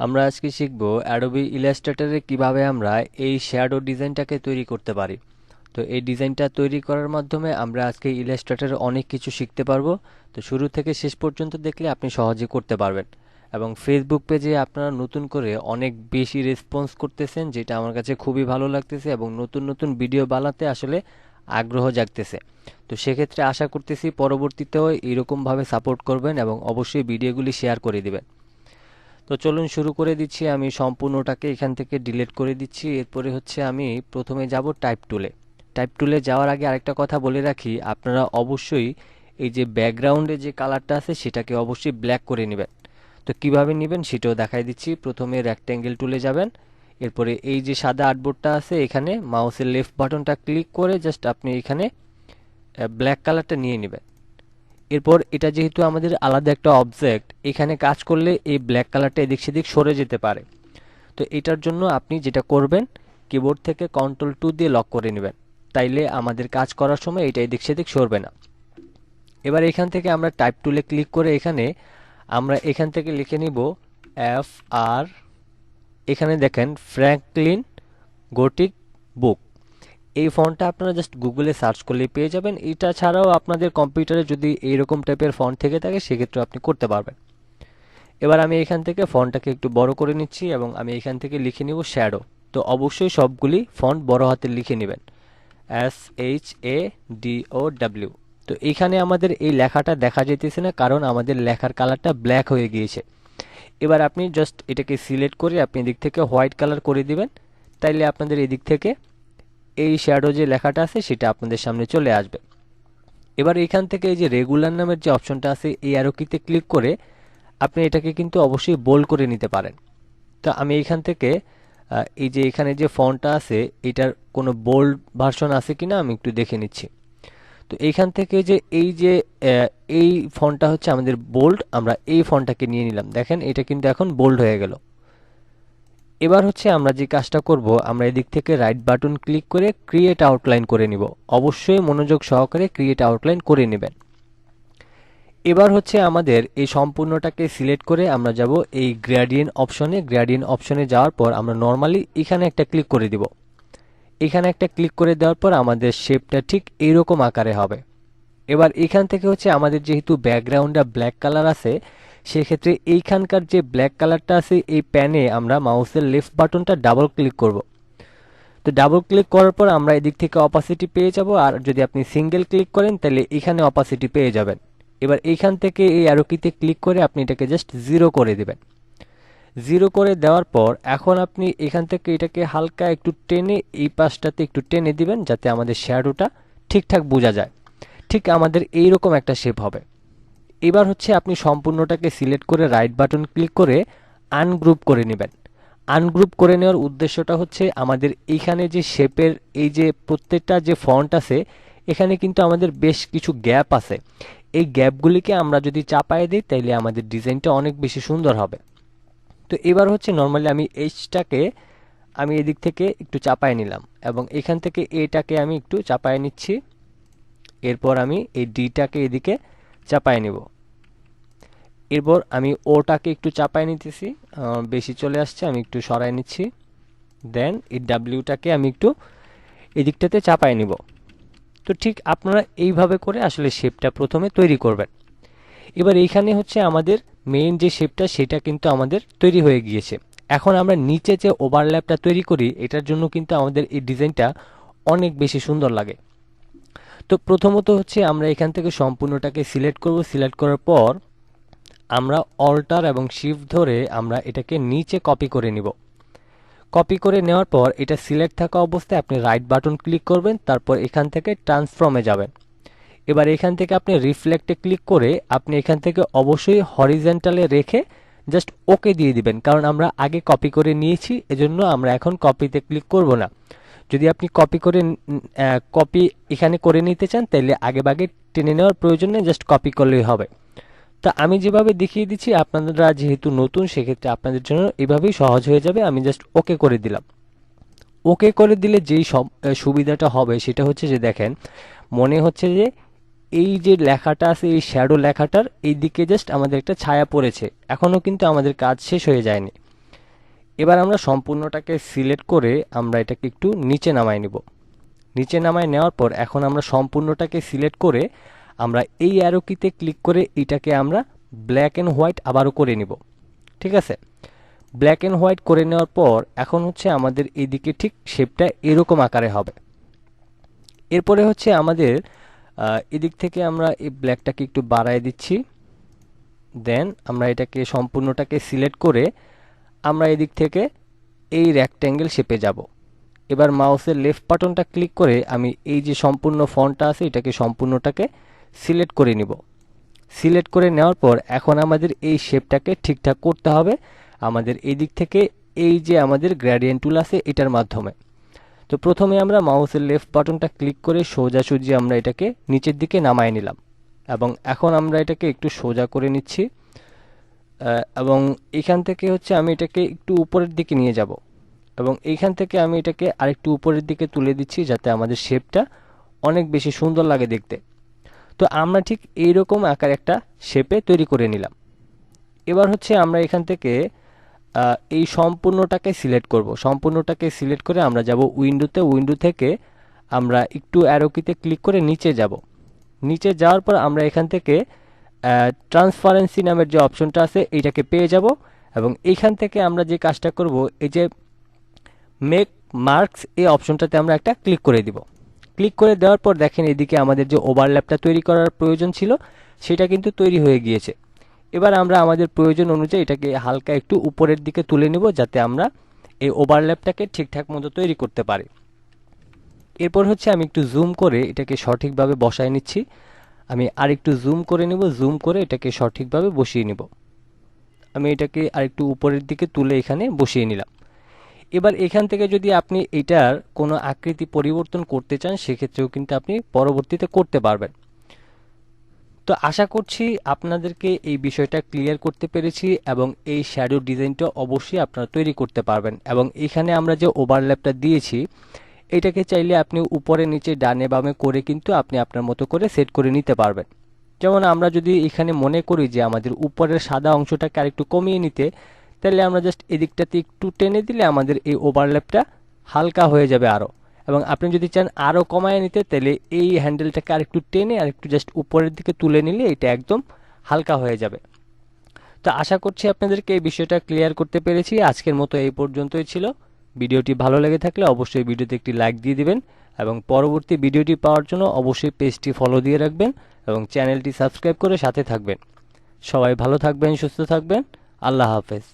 আমরা আজকে শিখব অ্যাডোবি ইলাস্ট্রেটরে কিভাবে আমরা এই শ্যাডো ডিজাইনটাকে তৈরি করতে পারি। তো এই ডিজাইনটা তৈরি করার মাধ্যমে আমরা আজকে ইলাস্ট্রেটরে অনেক কিছু শিখতে পারবো। তো শুরু থেকে শেষ পর্যন্ত দেখলে আপনি সহজে করতে পারবেন। এবং ফেসবুক পেজে আপনারা নতুন করে অনেক বেশি রেসপন্স করতেছেন, যেটা আমার কাছে খুবই ভালো লাগতেছে এবং নতুন নতুন ভিডিও বানাতে আসলে আগ্রহ জাগতেছে। তো সেক্ষেত্রে আশা করতেছি পরবর্তীতেও এরকমভাবে সাপোর্ট করবেন এবং অবশ্যই ভিডিওগুলি শেয়ার করে দিবেন। তো চলুন শুরু করে দিচ্ছি। আমি সম্পূর্ণটাকে এখান থেকে ডিলিট করে দিচ্ছি। এরপরে হচ্ছে আমি প্রথমে যাব টাইপ টুলে। টাইপ টুলে যাওয়ার আগে আরেকটা কথা বলে রাখি, আপনারা অবশ্যই এই যে ব্যাকগ্রাউন্ডে যে কালারটা আছে সেটাকে অবশ্যই ব্ল্যাক করে নেবেন। তো কিভাবে নেবেন সেটাও দেখাই দিচ্ছি। প্রথমে রেক্ট্যাঙ্গেল টুলে যাবেন, এরপরে এই যে সাদা আর্টবোর্ডটা আছে এখানে মাউসের লেফট বাটনটা ক্লিক করে জাস্ট আপনি এখানে ব্ল্যাক কালারটা নিয়ে নেবেন। এরপর এটা যেহেতু আমাদের আলাদা একটা অবজেক্ট, এখানে কাজ করলে এই ব্ল্যাক কালারটা এদিক সেদিক সরে যেতে পারে। তো এটার জন্য আপনি যেটা করবেন, কিবোর্ড থেকে কন্ট্রোল 2 দিয়ে লক করে নেবেন, তাইলে আমাদের কাজ করার সময় এটা এদিক সেদিক সরবে না। এবার এখান থেকে আমরা টাইপ টুলে ক্লিক করে আমরা এখান থেকে লিখে নিব এফ আর, এখানে দেখেন ফ্র্যাঙ্কলিন গথিক বুক। এই ফন্টটা আপনারা জাস্ট গুগলে সার্চ করলেই পেয়ে যাবেন। এটা ছাড়াও আপনাদের কম্পিউটারে যদি এইরকম টাইপের ফন্ট থেকে থাকে সেক্ষেত্রে আপনি করতে পারবেন। এবার আমি এখান থেকে ফন্টটাকে একটু বড় করে নিচ্ছি এবং আমি এখান থেকে লিখে নিব শ্যাডো। তো অবশ্যই সবগুলি ফন্ট বড় হাতে লিখে নেবেন, SHADOW। তো এইখানে আমাদের এই লেখাটা দেখা যেতেছে না, কারণ আমাদের লেখার কালারটা ব্ল্যাক হয়ে গিয়েছে। এবার আপনি জাস্ট এটাকে সিলেক্ট করে আপনি এদিক থেকে হোয়াইট কালার করে দিবেন, তাইলে আপনাদের এদিক থেকে এই শ্যাডো যে লেখাটা আছে সেটা আপনাদের সামনে চলে আসবে। এবার এখান থেকে এই যে রেগুলার নামের যে অপশনটা আছে এই অ্যারো কিতে ক্লিক করে আপনি এটাকে কিন্তু অবশ্যই বোল্ড করে নিতে পারেন। তো আমি এখান থেকে এই যে এখানে যে ফন্টটা আছে এটার কোনো বোল্ড ভার্সন আছে কিনা আমি একটু দেখে নিচ্ছি। তো এইখান থেকে যে এই ফন্টটা হচ্ছে আমাদের বোল্ড, আমরা এই ফন্টটাকে নিয়ে নিলাম। দেখেন এটা কিন্তু এখন বোল্ড হয়ে গেল। এবার হচ্ছে আমরা যে কাজটা করব, আমরা এদিক থেকে রাইট বাটন ক্লিক করে ক্রিয়েট আউটলাইন করে নিব। অবশ্যই মনোযোগ সহকারে ক্রিয়েট আউটলাইন করে নেবেন। এবার হচ্ছে আমাদের এই সম্পূর্ণটাকে সিলেক্ট করে আমরা যাব এই গ্রেডিয়েন্ট অপশনে। গ্রেডিয়েন্ট অপশনে যাওয়ার পর আমরা নর্মালি এখানে একটা ক্লিক করে দিব। এখানে একটা ক্লিক করে দেওয়ার পর আমাদের শেপটা ঠিক এইরকম আকারে হবে। এবার এখান থেকে হচ্ছে আমাদের যেহেতু ব্যাকগ্রাউন্ডটা ব্ল্যাক কালার আছে, সেক্ষেত্রে এইখানকার যে ব্ল্যাক কালারটা আছে এই প্যানে আমরা মাউসের লেফট বাটনটা ডাবল ক্লিক করব। তো ডাবল ক্লিক করার পর আমরা এদিক থেকে অপাসিটি পেয়ে যাব, আর যদি আপনি সিঙ্গেল ক্লিক করেন তাহলে এখানে অপাসিটি পেয়ে যাবেন। এবার এইখান থেকে এই অ্যারো কিতে ক্লিক করে আপনি এটাকে জাস্ট 0 করে দিবেন। 0 করে দেওয়ার পর এখন আপনি এখান থেকে এটাকে হালকা একটু টেনে এই পাশটাতে একটু টেনে দিবেন, যাতে আমাদের শ্যাডোটা ঠিকঠাক বোঝা যায়। ঠিক আমাদের এইরকম একটা শেপ হবে। এবার হচ্ছে আপনি সম্পূর্ণটাকে সিলেক্ট করে রাইট বাটন ক্লিক করে আনগ্রুপ করে নেবেন। আনগ্রুপ করে নেওয়ার উদ্দেশ্যটা হচ্ছে আমাদের এইখানে যে শেপের এই যে প্রত্যেকটা যে ফন্ট আছে এখানে কিন্তু আমাদের বেশ কিছু গ্যাপ আছে। এই গ্যাপগুলিকে আমরা যদি চাপায় দিই তাইলে আমাদের ডিজাইনটা অনেক বেশি সুন্দর হবে। তো এবার হচ্ছে নর্মালি আমি এইচটাকে আমি এদিক থেকে একটু চাপায় নিলাম এবং এখান থেকে এটাকে আমি একটু চাপায় নিচ্ছি। এরপর আমি এই ডিটাকে এদিকে চাপায় নিব। এরপর আমি ওটাকে একটু চাপায় নিতেছি, বেশি চলে আসছে, আমি একটু সরাই নিচ্ছি। দেন এই ডাব্লিউটাকে আমি একটু এদিকটাতে চাপায় নিব। তো ঠিক আপনারা এইভাবে করে আসলে শেপটা প্রথমে তৈরি করবেন। এবার এইখানে হচ্ছে আমাদের মেইন যে শেপটা সেটা কিন্তু আমাদের তৈরি হয়ে গিয়েছে। এখন আমরা নিচে যে ওভারল্যাপটা তৈরি করি এটার জন্য কিন্তু আমাদের এই ডিজাইনটা অনেক বেশি সুন্দর লাগে। তো প্রথমত হচ্ছে আমরা এখান থেকে সম্পূর্ণটাকে সিলেক্ট করব। সিলেক্ট করার পর আমরা অল্টার এবং শিফট ধরে আমরা এটাকে নিচে কপি করে নিব। কপি করে নেওয়ার পর এটা সিলেক্ট থাকা অবস্থায় আপনি রাইট বাটন ক্লিক করবেন, তারপর এখান থেকে ট্রান্সফর্মে যাবেন। এবার এখান থেকে আপনি রিফ্লেক্টে ক্লিক করে আপনি এখান থেকে অবশ্যই হরিজন্টালে রেখে জাস্ট ওকে দিয়ে দিবেন, কারণ আমরা আগে কপি করে নিয়েছি, এজন্য আমরা এখন কপিতে ক্লিক করব না। যদি আপনি কপি এখানে করে নিতে চান তাহলে আগে ভাগে টেনে নেওয়ার প্রয়োজন নেই, জাস্ট কপি করলেই হবে। তা আমি যেভাবে দেখিয়ে দিচ্ছি আপনারা যেহেতু নতুন সেক্ষেত্রে আপনাদের জন্য এভাবেই সহজ হয়ে যাবে। আমি জাস্ট ওকে করে দিলাম। ওকে করে দিলে যেই সুবিধাটা হবে সেটা হচ্ছে যে দেখেন, মনে হচ্ছে যে এই যে লেখাটা আছে এই শ্যাডো লেখাটার এই দিকে জাস্ট আমাদের একটা ছায়া পড়েছে, এখনো কিন্তু আমাদের কাজ শেষ হয়ে যায়নি। এবার আমরা সম্পূর্ণটাকে সিলেক্ট করে আমরা এটাকে একটু নিচে নামাই নিব। নিচে নামায় নেওয়ার পর এখন আমরা সম্পূর্ণটাকে সিলেক্ট করে আমরা এই অ্যারো কিতে ক্লিক করে এটাকে আমরা ব্ল্যাক অ্যান্ড হোয়াইট আবারও করে নিব। ঠিক আছে, ব্ল্যাক অ্যান্ড হোয়াইট করে নেওয়ার পর এখন হচ্ছে আমাদের এইদিকে ঠিক শেপটা এরকম আকারে হবে। এরপরে হচ্ছে আমাদের এদিক থেকে আমরা এই ব্ল্যাকটাকে একটু বাড়ায় দিচ্ছি। দেন আমরা এটাকে সম্পূর্ণটাকে সিলেক্ট করে আমরা এদিক থেকে এই রেক্ট্যাঙ্গেল শেপে যাব। এবার মাউসের লেফট বাটনটা ক্লিক করে আমি এই যে সম্পূর্ণ ফন্টটা আছে এটাকে সম্পূর্ণটাকে সিলেক্ট করে নিব। সিলেক্ট করে নেওয়ার পর এখন আমাদের এই শেপটাকে ঠিকঠাক করতে হবে আমাদের এই দিক থেকে এই যে আমাদের গ্রেডিয়েন্ট টুল আছে এটার মাধ্যমে। তো প্রথমে আমরা মাউসের লেফট বাটনটা ক্লিক করে সোজাসুজি আমরা এটাকে নিচের দিকে নামায় নিলাম এবং এখন আমরা এটাকে একটু সোজা করে নিচ্ছি এবং এখান থেকে হচ্ছে আমি এটাকে একটু উপরের দিকে নিয়ে যাব এবং এইখান থেকে আমি এটাকে আরেকটু উপরের দিকে তুলে দিচ্ছি যাতে আমাদের শেপটা অনেক বেশি সুন্দর লাগে দেখতে। তো আমরা ঠিক এইরকম আকার একটা শেপে তৈরি করে নিলাম। এবার হচ্ছে আমরা এখান থেকে এই সম্পূর্ণটাকে সিলেক্ট করব। সম্পূর্ণটাকে সিলেক্ট করে আমরা যাব উইন্ডোতে, উইন্ডো থেকে আমরা একটু অ্যারো কিতে ক্লিক করে নিচে যাব। নিচে যাওয়ার পর আমরা এখান থেকে ট্রান্সপারেন্সি নামের যে অপশনটা আছে এইটাকে পেয়ে যাব এবং এইখান থেকে আমরা যে কাজটা করব এই যে মেক মার্কস এই অপশনটাতে আমরা একটা ক্লিক করে দিব। ক্লিক করে দেওয়ার পর দেখেন এদিকে আমাদের যে ওভারল্যাপটা তৈরি করার প্রয়োজন ছিল সেটা কিন্তু তৈরি হয়ে গিয়েছে। এবার আমরা আমাদের প্রয়োজন অনুযায়ী এটাকে হালকা একটু উপরের দিকে তুলে নিব যাতে আমরা এই ওভারল্যাপটাকে ঠিকঠাক মতো তৈরি করতে পারি। এরপর হচ্ছে আমি একটু জুম করে এটাকে সঠিকভাবে বসায় নিচ্ছি। আমি আরেকটু জুম করে নিব, জুম করে এটাকে সঠিকভাবে বসিয়ে নিব। আমি এটাকে আরেকটু উপরের দিকে তুলে এখানে বসিয়ে নিলাম। এবার এখান থেকে যদি আপনি এটার কোনো আকৃতি পরিবর্তন করতে চান সেক্ষেত্রেও কিন্তু আপনি পরবর্তীতে করতে পারবেন। তো আশা করছি আপনাদেরকে এই বিষয়টা ক্লিয়ার করতে পেরেছি এবং এই শ্যাডো ডিজাইনটা অবশ্যই আপনারা তৈরি করতে পারবেন। এবং এখানে আমরা যে ওভারল্যাপটা দিয়েছি এটাকে চাইলে আপনি উপরে নিচে ডানে বামে করে কিন্তু আপনি আপনার মতো করে সেট করে নিতে পারবেন। যেমন আমরা যদি এখানে মনে করি যে আমাদের উপরের সাদা অংশটাকে আরেকটু কমিয়ে নিতে, তাহলে আমরা জাস্ট এদিকটাতে একটু টেনে দিলে আমাদের এই ওভারল্যাপটা হালকা হয়ে যাবে আরও। এবং আপনি যদি চান আরও কমায় নিতে তাহলে এই হ্যান্ডেলটাকে আরেকটু টেনে আরেকটু জাস্ট উপরের দিকে তুলে নিলে এটা একদম হালকা হয়ে যাবে। তো আশা করছি আপনাদেরকে এই বিষয়টা ক্লিয়ার করতে পেরেছি। আজকের মতো এই পর্যন্তই ছিল। ভিডিওটি ভালো লেগে থাকলে অবশ্যই ভিডিওতে একটি লাইক দিয়ে দিবেন এবং পরবর্তী ভিডিওটি পাওয়ার জন্য অবশ্যই পেজটি ফলো দিয়ে রাখবেন এবং চ্যানেলটি সাবস্ক্রাইব করে সাথে থাকবেন। সবাই ভালো থাকবেন, সুস্থ থাকবেন। আল্লাহ হাফেজ।